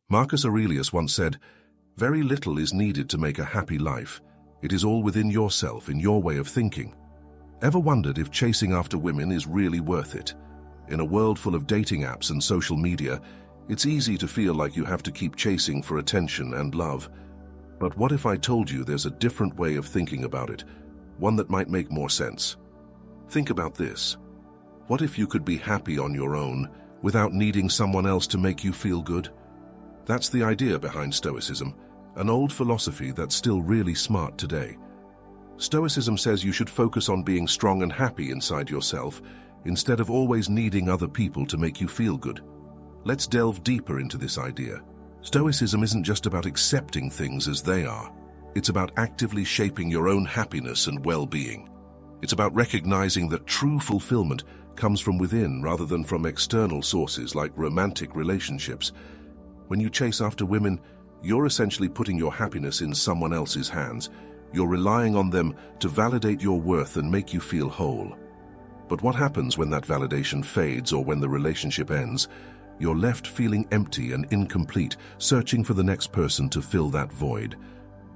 Marcus Aurelius once said, "Very little is needed to make a happy life. It is all within yourself, in your way of thinking." Ever wondered if chasing after women is really worth it? In a world full of dating apps and social media, it's easy to feel like you have to keep chasing for attention and love. But what if I told you there's a different way of thinking about it, one that might make more sense? Think about this. What if you could be happy on your own, without needing someone else to make you feel good? That's the idea behind Stoicism, an old philosophy that's still really smart today. Stoicism says you should focus on being strong and happy inside yourself, instead of always needing other people to make you feel good. Let's delve deeper into this idea. Stoicism isn't just about accepting things as they are. It's about actively shaping your own happiness and well-being. It's about recognizing that true fulfillment comes from within rather than from external sources like romantic relationships. When you chase after women, you're essentially putting your happiness in someone else's hands. You're relying on them to validate your worth and make you feel whole. But what happens when that validation fades or when the relationship ends? You're left feeling empty and incomplete, searching for the next person to fill that void.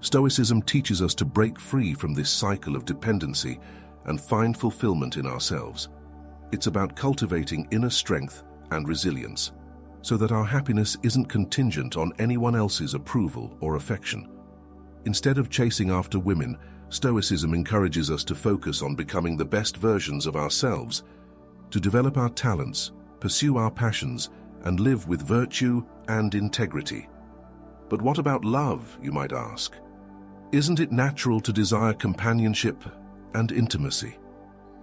Stoicism teaches us to break free from this cycle of dependency and find fulfillment in ourselves. It's about cultivating inner strength and resilience, so that our happiness isn't contingent on anyone else's approval or affection. Instead of chasing after women, Stoicism encourages us to focus on becoming the best versions of ourselves, to develop our talents, pursue our passions, and live with virtue and integrity. But what about love, you might ask? Isn't it natural to desire companionship and intimacy?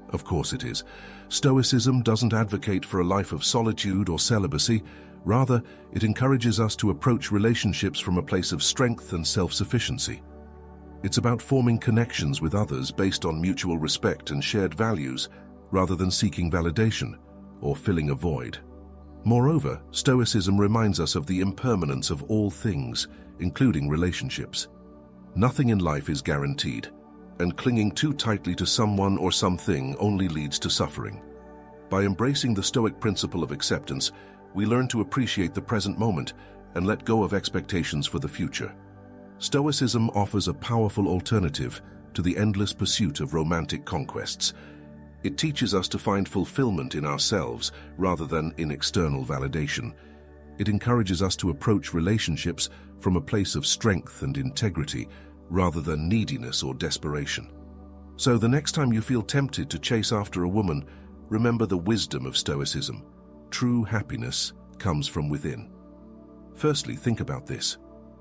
Of course it is. Stoicism doesn't advocate for a life of solitude or celibacy. Rather, it encourages us to approach relationships from a place of strength and self-sufficiency. It's about forming connections with others based on mutual respect and shared values, rather than seeking validation or filling a void. Moreover, Stoicism reminds us of the impermanence of all things, including relationships. Nothing in life is guaranteed, and clinging too tightly to someone or something only leads to suffering. By embracing the Stoic principle of acceptance, we learn to appreciate the present moment and let go of expectations for the future. Stoicism offers a powerful alternative to the endless pursuit of romantic conquests. It teaches us to find fulfillment in ourselves rather than in external validation. It encourages us to approach relationships from a place of strength and integrity rather than neediness or desperation. So the next time you feel tempted to chase after a woman, remember the wisdom of Stoicism. True happiness comes from within. Firstly, think about this.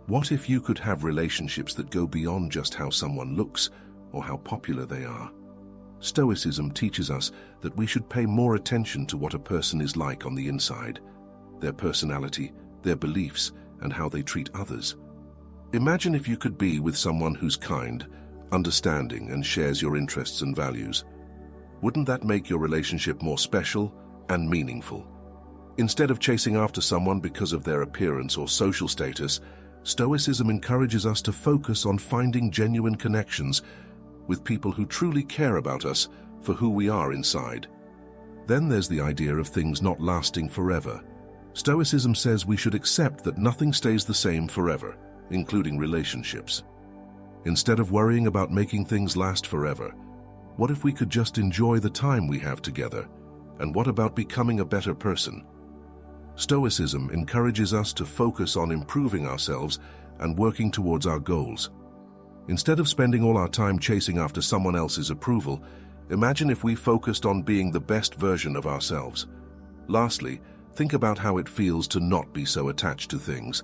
What if you could have relationships that go beyond just how someone looks or how popular they are? Stoicism teaches us that we should pay more attention to what a person is like on the inside, their personality, their beliefs, and how they treat others. Imagine if you could be with someone who's kind, understanding, and shares your interests and values. Wouldn't that make your relationship more special and meaningful? Instead of chasing after someone because of their appearance or social status, Stoicism encourages us to focus on finding genuine connections with people who truly care about us for who we are inside. Then there's the idea of things not lasting forever. Stoicism says we should accept that nothing stays the same forever, including relationships. Instead of worrying about making things last forever, what if we could just enjoy the time we have together? And what about becoming a better person? Stoicism encourages us to focus on improving ourselves and working towards our goals. Instead of spending all our time chasing after someone else's approval, imagine if we focused on being the best version of ourselves. Lastly, think about how it feels to not be so attached to things.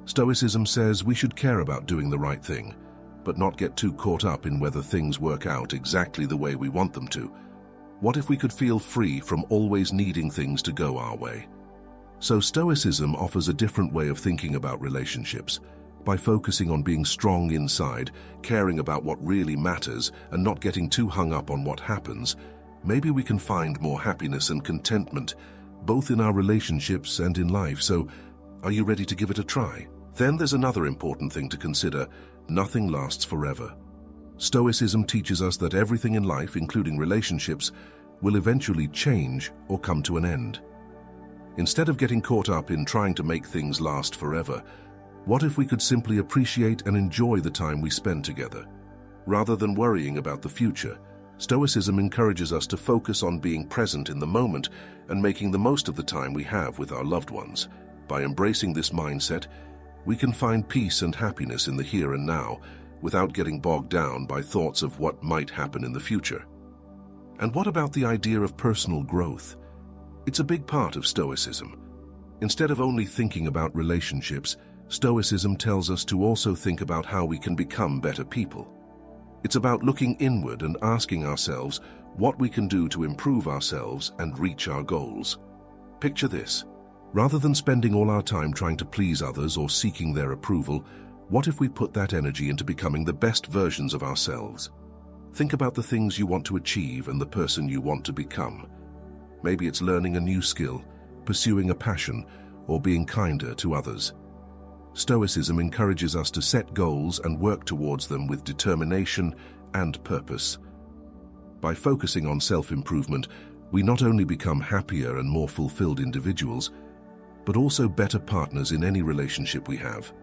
Stoicism says we should care about doing the right thing, but not get too caught up in whether things work out exactly the way we want them to. What if we could feel free from always needing things to go our way? So Stoicism offers a different way of thinking about relationships. By focusing on being strong inside, caring about what really matters, and not getting too hung up on what happens, maybe we can find more happiness and contentment, both in our relationships and in life. So, are you ready to give it a try? Then there's another important thing to consider. Nothing lasts forever. Stoicism teaches us that everything in life, including relationships, will eventually change or come to an end. Instead of getting caught up in trying to make things last forever, what if we could simply appreciate and enjoy the time we spend together? Rather than worrying about the future, Stoicism encourages us to focus on being present in the moment and making the most of the time we have with our loved ones. By embracing this mindset, we can find peace and happiness in the here and now without getting bogged down by thoughts of what might happen in the future. And what about the idea of personal growth? It's a big part of Stoicism. Instead of only thinking about relationships, Stoicism tells us to also think about how we can become better people. It's about looking inward and asking ourselves what we can do to improve ourselves and reach our goals. Picture this. Rather than spending all our time trying to please others or seeking their approval, what if we put that energy into becoming the best versions of ourselves? Think about the things you want to achieve and the person you want to become. Maybe it's learning a new skill, pursuing a passion, or being kinder to others. Stoicism encourages us to set goals and work towards them with determination and purpose. By focusing on self-improvement, we not only become happier and more fulfilled individuals, but also better partners in any relationship we have.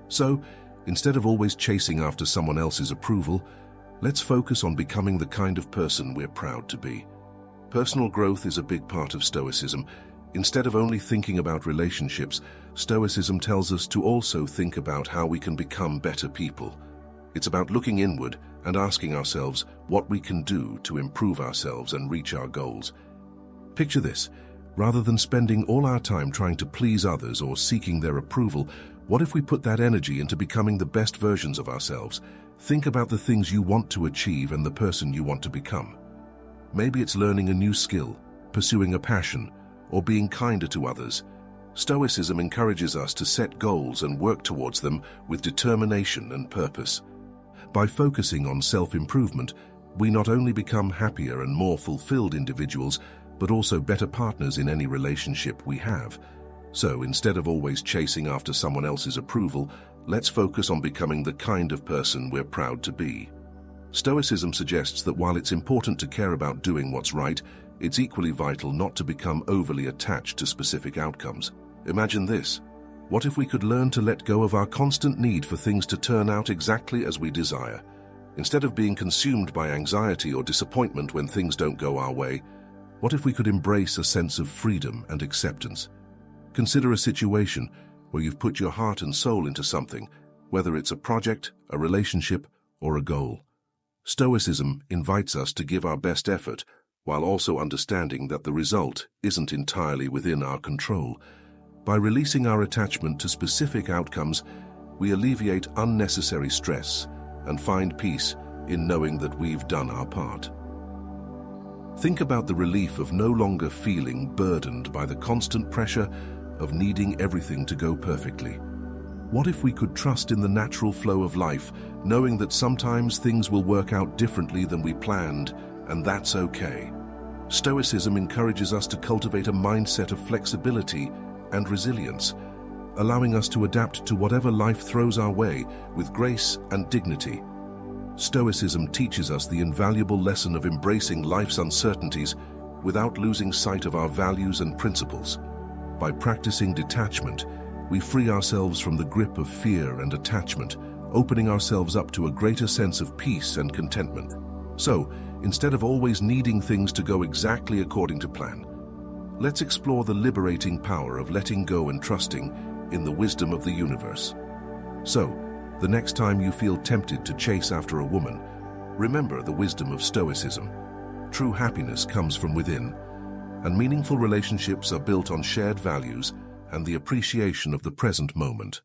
So, instead of always chasing after someone else's approval, let's focus on becoming the kind of person we're proud to be. Personal growth is a big part of Stoicism. Instead of only thinking about relationships, Stoicism tells us to also think about how we can become better people. It's about looking inward and asking ourselves what we can do to improve ourselves and reach our goals. Picture this. Rather than spending all our time trying to please others or seeking their approval, what if we put that energy into becoming the best versions of ourselves? Think about the things you want to achieve and the person you want to become. Maybe it's learning a new skill, pursuing a passion, or being kinder to others. Stoicism encourages us to set goals and work towards them with determination and purpose. By focusing on self-improvement, we not only become happier and more fulfilled individuals, but also better partners in any relationship we have. So instead of always chasing after someone else's approval, let's focus on becoming the kind of person we're proud to be. Stoicism suggests that while it's important to care about doing what's right, it's equally vital not to become overly attached to specific outcomes. Imagine this. What if we could learn to let go of our constant need for things to turn out exactly as we desire? Instead of being consumed by anxiety or disappointment when things don't go our way, what if we could embrace a sense of freedom and acceptance? Consider a situation where you've put your heart and soul into something, whether it's a project, a relationship, or a goal. Stoicism invites us to give our best effort, while also understanding that the result isn't entirely within our control. By releasing our attachment to specific outcomes, we alleviate unnecessary stress and find peace in knowing that we've done our part. Think about the relief of no longer feeling burdened by the constant pressure of needing everything to go perfectly. What if we could trust in the natural flow of life, knowing that sometimes things will work out differently than we planned, and that's okay? Stoicism encourages us to cultivate a mindset of flexibility and resilience, allowing us to adapt to whatever life throws our way with grace and dignity. Stoicism teaches us the invaluable lesson of embracing life's uncertainties without losing sight of our values and principles. By practicing detachment, we free ourselves from the grip of fear and attachment, opening ourselves up to a greater sense of peace and contentment. So, instead of always needing things to go exactly according to plan, let's explore the liberating power of letting go and trusting in the wisdom of the universe. So, the next time you feel tempted to chase after a woman, remember the wisdom of Stoicism. True happiness comes from within, and meaningful relationships are built on shared values and the appreciation of the present moment.